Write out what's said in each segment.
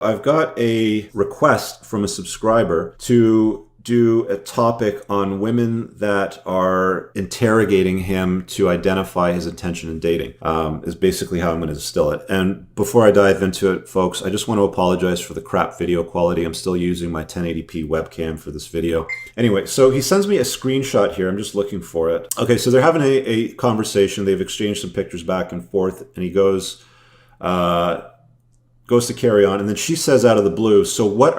I've got a request from a subscriber to do a topic on women that are interrogating him to identify his intention in dating, is basically how I'm going to distill it. And before I dive into it, folks, I just want to apologize for the crap video quality. I'm still using my 1080p webcam for this video. Anyway, so he sends me a screenshot here. I'm just looking for it. Okay, so they're having a conversation. They've exchanged some pictures back and forth, and he goes to carry on, and then she says out of the blue, so what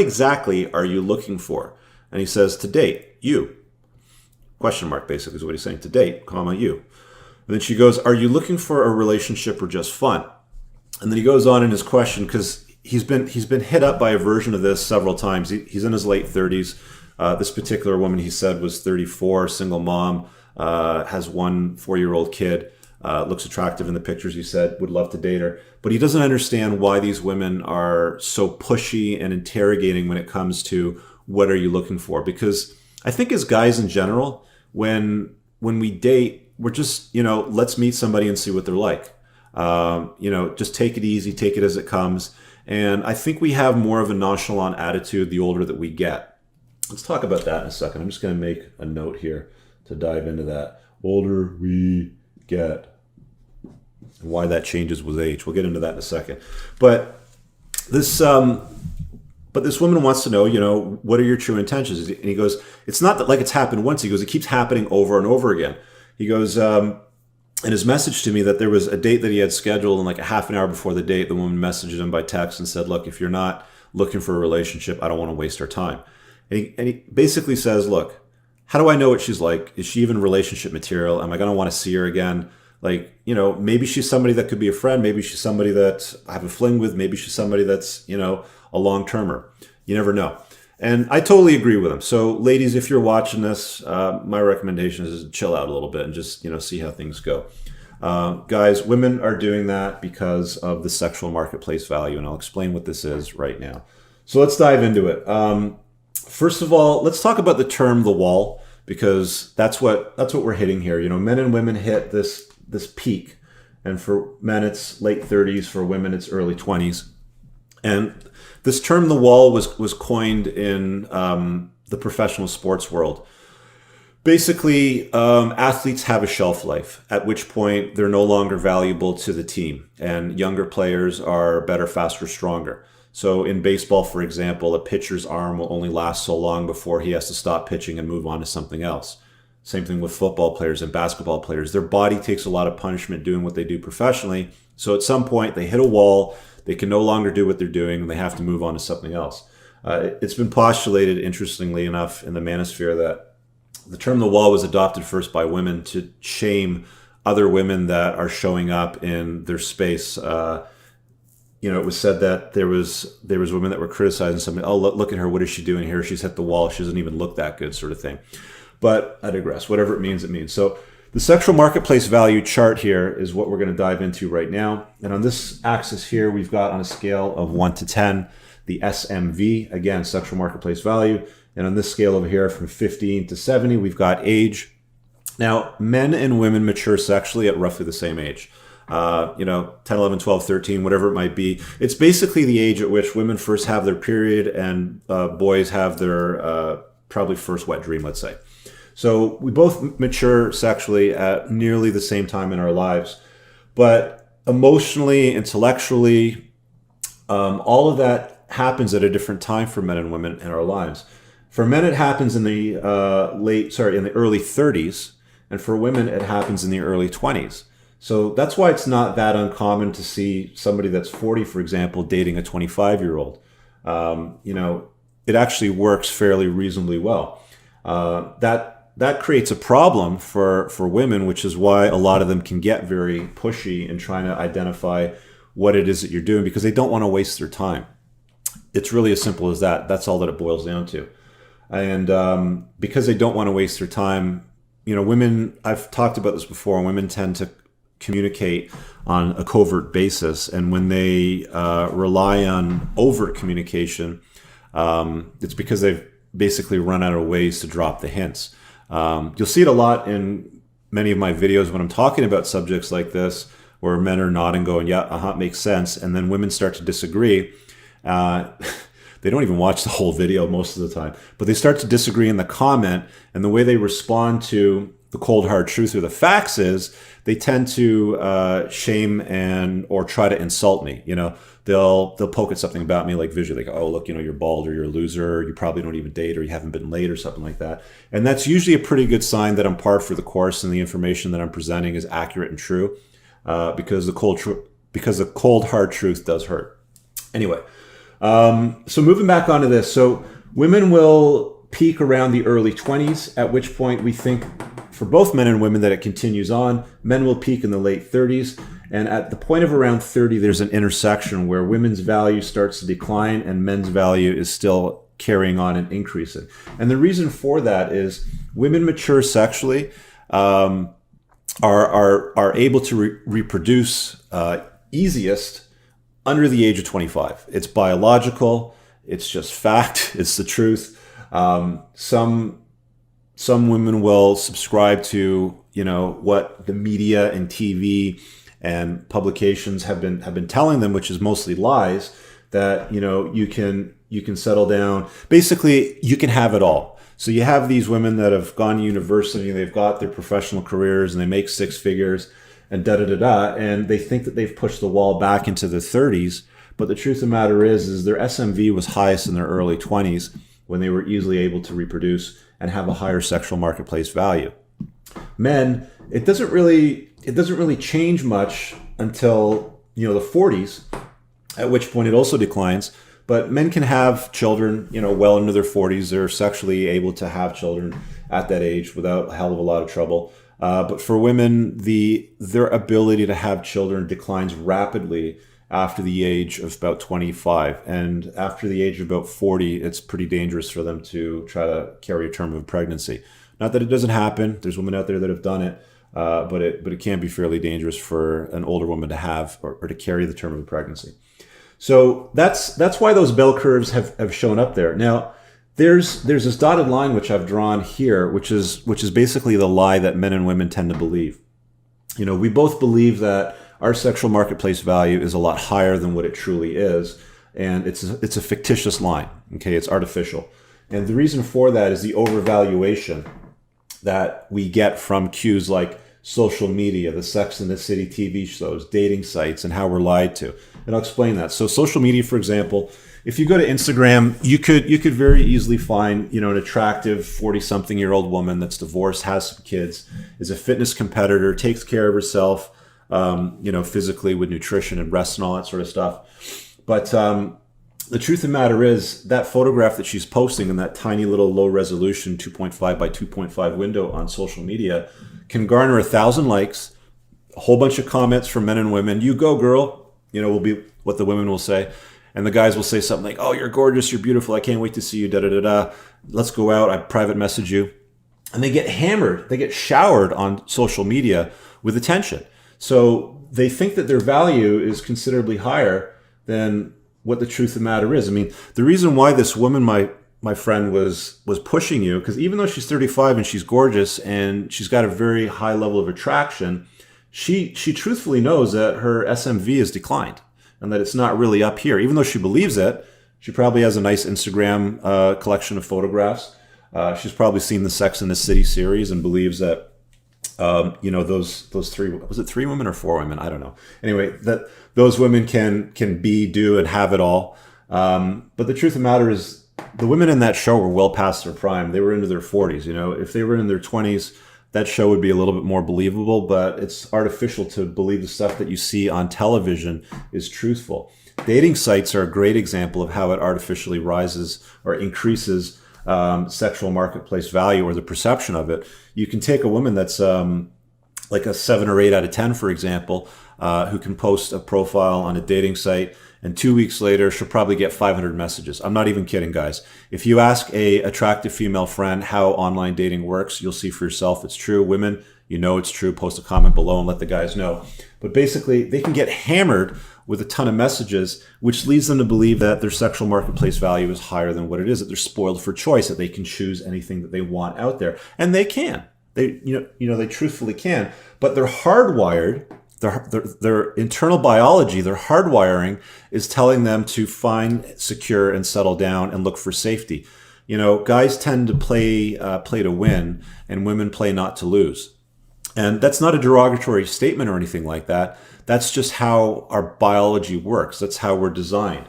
exactly are you looking for? And he says, to date, you. Question mark, basically, is what he's saying. To date, comma, you. And then she goes, are you looking for a relationship or just fun? And then he goes on in his question, because he's been hit up by a version of this several times. He's in his late 30s. This particular woman, he said, was 34, single mom, has one 4-year-old kid. Looks attractive in the pictures, he said, would love to date her. But he doesn't understand why these women are so pushy and interrogating when it comes to what are you looking for. Because I think as guys in general, when we date, we're just, let's meet somebody and see what they're like. Just take it easy, take it as it comes. And I think we have more of a nonchalant attitude the older that we get. Let's talk about that in a second. I'm just going to make a note here to dive into that. Older we get. And why that changes with age. We'll get into that in a second. But this woman wants to know, what are your true intentions? And he goes, it's not that like it's happened once. He goes, it keeps happening over and over again. He goes, in his message to me that there was a date that he had scheduled, and like a half an hour before the date, the woman messaged him by text and said, look, if you're not looking for a relationship, I don't want to waste our time. And he basically says, look, how do I know what she's like? Is she even relationship material? Am I going to want to see her again? Like, maybe she's somebody that could be a friend. Maybe she's somebody that I have a fling with. Maybe she's somebody that's, a long-termer. You never know. And I totally agree with him. So ladies, if you're watching this, my recommendation is chill out a little bit and just, see how things go. Guys, women are doing that because of the sexual marketplace value. And I'll explain what this is right now. So let's dive into it. First of all, let's talk about the term the wall, because that's what we're hitting here. Men and women hit this peak, and for men it's late 30s, for women it's early 20s. And this term the wall was coined in the professional sports world. Basically, athletes have a shelf life, at which point they're no longer valuable to the team, and younger players are better, faster, stronger. So in baseball, for example, a pitcher's arm will only last so long before he has to stop pitching and move on to something else. Same thing with football players and basketball players. Their body takes a lot of punishment doing what they do professionally. So at some point, they hit a wall, they can no longer do what they're doing, and they have to move on to something else. It's been postulated, interestingly enough, in the manosphere that the term the wall was adopted first by women to shame other women that are showing up in their space. It was said that there was women that were criticizing somebody. Oh, look at her. What is she doing here? She's hit the wall. She doesn't even look that good, sort of thing. But I digress. Whatever it means, it means. So the sexual marketplace value chart here is what we're going to dive into right now. And on this axis here, we've got on a scale of 1 to 10, the SMV, again, sexual marketplace value. And on this scale over here, from 15 to 70, we've got age. Now, men and women mature sexually at roughly the same age. 10, 11, 12, 13, whatever it might be. It's basically the age at which women first have their period and boys have their probably first wet dream, let's say. So we both mature sexually at nearly the same time in our lives. But emotionally, intellectually, all of that happens at a different time for men and women in our lives. For men, it happens in the early 30s. And for women, it happens in the early 20s. So that's why it's not that uncommon to see somebody that's 40, for example, dating a 25-year-old. It actually works fairly reasonably well. That creates a problem for women, which is why a lot of them can get very pushy in trying to identify what it is that you're doing, because they don't want to waste their time. It's really as simple as that. That's all that it boils down to. And because they don't want to waste their time, women, I've talked about this before, women tend to communicate on a covert basis. And when they rely on overt communication, it's because they've basically run out of ways to drop the hints. You'll see it a lot in many of my videos when I'm talking about subjects like this, where men are nodding, going, yeah, makes sense. And then women start to disagree. They don't even watch the whole video most of the time, but they start to disagree in the comment. And the way they respond to the cold hard truth or the facts is they tend to shame or try to insult me. They'll poke at something about me, like visually, like, oh, look, you're bald, or you're a loser, or you probably don't even date, or you haven't been laid, or something like that. And that's usually a pretty good sign that I'm par for the course and the information that I'm presenting is accurate and true, because the cold hard truth does hurt. Anyway, so moving back onto this, so women will peak around the early 20s, at which point we think for both men and women that it continues on. Men will peak in the late 30s. And at the point of around 30, there's an intersection where women's value starts to decline and men's value is still carrying on and increasing. And the reason for that is women mature sexually, are able to reproduce easiest under the age of 25. It's biological. It's just fact. It's the truth. Some women will subscribe to what the media and TV and publications have been telling them, which is mostly lies, that you can settle down. Basically, you can have it all. So you have these women that have gone to university, they've got their professional careers, and they make six figures, and and they think that they've pushed the wall back into the 30s. But the truth of the matter is their SMV was highest in their early 20s when they were easily able to reproduce and have a higher sexual marketplace value. Men, it doesn't really change much until the 40s, at which point it also declines. But men can have children, well into their 40s. They're sexually able to have children at that age without a hell of a lot of trouble. But for women, their ability to have children declines rapidly after the age of about 25. And after the age of about 40, it's pretty dangerous for them to try to carry a term of pregnancy. Not that it doesn't happen. There's women out there that have done it. But it can be fairly dangerous for an older woman to have or to carry the term of pregnancy. So that's why those bell curves have shown up there. Now, there's this dotted line which I've drawn here, which is basically the lie that men and women tend to believe. We both believe that our sexual marketplace value is a lot higher than what it truly is, and it's a fictitious line. Okay, it's artificial, and the reason for that is the overvaluation that we get from cues like social media, the Sex and the City TV shows, dating sites, and how we're lied to. And I'll explain that. So social media, for example, if you go to Instagram, you could very easily find, an attractive 40-something-year-old woman that's divorced, has some kids, is a fitness competitor, takes care of herself, physically with nutrition and rest and all that sort of stuff. But the truth of the matter is that photograph that she's posting in that tiny little low resolution 2.5 by 2.5 window on social media can garner 1,000 likes, a whole bunch of comments from men and women. You go, girl, will be what the women will say. And the guys will say something like, oh, you're gorgeous, you're beautiful, I can't wait to see you, da-da-da-da. Let's go out, I private message you. And they get hammered, they get showered on social media with attention. So they think that their value is considerably higher than what the truth of the matter is. I mean, the reason why this woman, my friend, was pushing you, because even though she's 35 and she's gorgeous and she's got a very high level of attraction, she truthfully knows that her SMV has declined and that it's not really up here. Even though she believes it, she probably has a nice Instagram collection of photographs. She's probably seen the Sex and the City series and believes that those three, was it 3 women or 4 women? I don't know. Anyway, that those women can be, do, and have it all. But the truth of the matter is the women in that show were well past their prime. They were into their 40s. If they were in their 20s, that show would be a little bit more believable, but it's artificial to believe the stuff that you see on television is truthful. Dating sites are a great example of how it artificially rises or increases sexual marketplace value or the perception of it. You can take a woman that's like a 7 or 8 out of 10, for example, who can post a profile on a dating site, and 2 weeks later, she'll probably get 500 messages. I'm not even kidding, guys. If you ask a attractive female friend how online dating works, you'll see for yourself it's true. Women, it's true. Post a comment below and let the guys know. But basically, they can get hammered with a ton of messages, which leads them to believe that their sexual marketplace value is higher than what it is, that they're spoiled for choice, that they can choose anything that they want out there. And they can. They truthfully can. But they're hardwired Their internal biology, their hardwiring is telling them to find, secure, and settle down and look for safety. You know, guys tend to play to win, and women play not to lose. And that's not a derogatory statement or anything like that. That's just how our biology works. That's how we're designed.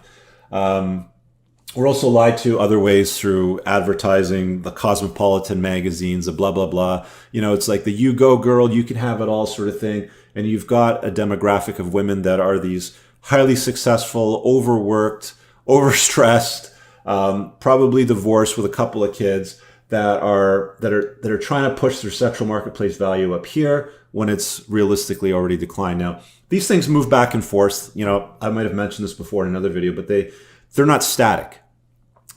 We're also lied to other ways through advertising, the cosmopolitan magazines, the blah, blah, blah. You know, it's like the you go girl, you can have it all sort of thing. And you've got a demographic of women that are these highly successful, overworked, overstressed, probably divorced with a couple of kids that are trying to push their sexual marketplace value up here when it's realistically already declined. Now, these things move back and forth. You know, I might have mentioned this before in another video, but they're not static.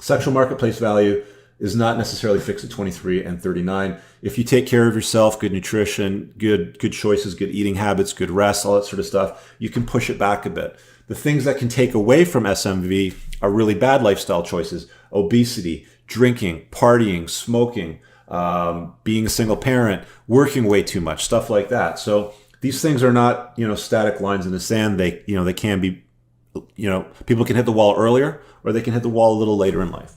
Sexual marketplace value is not necessarily fixed at 23 and 39. If you take care of yourself, good nutrition, good choices, good eating habits, good rest, all that sort of stuff, you can push it back a bit. The things that can take away from SMV are really bad lifestyle choices: obesity, drinking, partying, smoking, being a single parent, working way too much, stuff like that. So these things are not, you know, static lines in the sand. They can be, you know, people can hit the wall earlier or they can hit the wall a little later in life.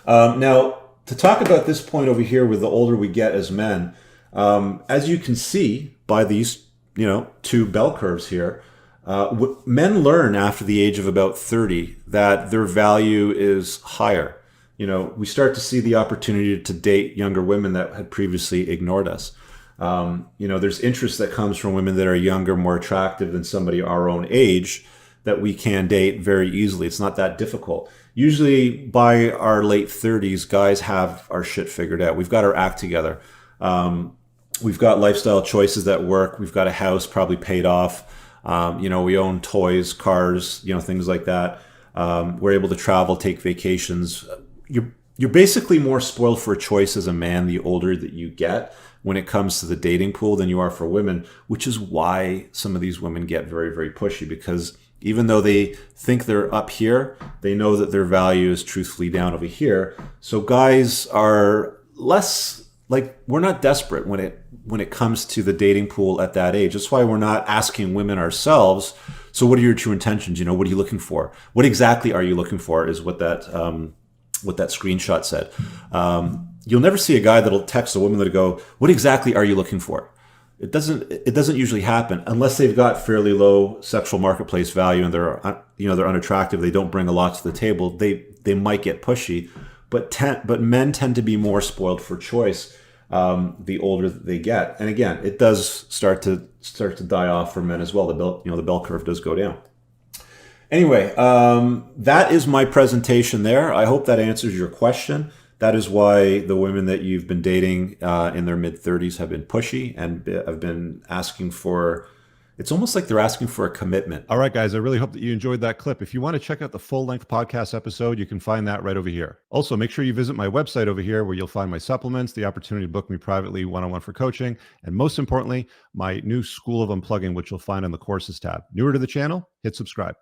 Now, to talk about this point over here with the older we get as men, as you can see by these, you know, two bell curves here, men learn after the age of about 30 that their value is higher. You know, we start to see the opportunity to date younger women that had previously ignored us. You know, there's interest that comes from women that are younger, more attractive than somebody our own age that we can date very easily. It's not that difficult. Usually by our late 30s, guys have our shit figured out. We've got our act together. We've got lifestyle choices that work. We've got a house probably paid off. You know, we own toys, cars, you know, things like that. We're able to travel, take vacations. You're basically more spoiled for choice as a man the older that you get when it comes to the dating pool than you are for women, which is why some of these women get very, very pushy, because even though they think they're up here, they know that their value is truthfully down over here. So guys are less, like, we're not desperate when it comes to the dating pool at that age. That's why we're not asking women ourselves, so what are your true intentions? You know, what are you looking for? What exactly are you looking for is what that screenshot said. You'll never see a guy that'll text a woman that'll go, what exactly are you looking for? It doesn't usually happen unless they've got fairly low sexual marketplace value and they're unattractive. They don't bring a lot to the table. They might get pushy, but men tend to be more spoiled for choice the older they get. And again, it does start to die off for men as well. The bell curve does go down. Anyway, that is my presentation there. I hope that answers your question. That is why the women that you've been dating in their mid-30s have been pushy and have been asking for, it's almost like they're asking for a commitment. All right, guys, I really hope that you enjoyed that clip. If you want to check out the full-length podcast episode, you can find that right over here. Also, make sure you visit my website over here where you'll find my supplements, the opportunity to book me privately one-on-one for coaching, and most importantly, my new School of Unplugging, which you'll find on the courses tab. Newer to the channel, hit subscribe.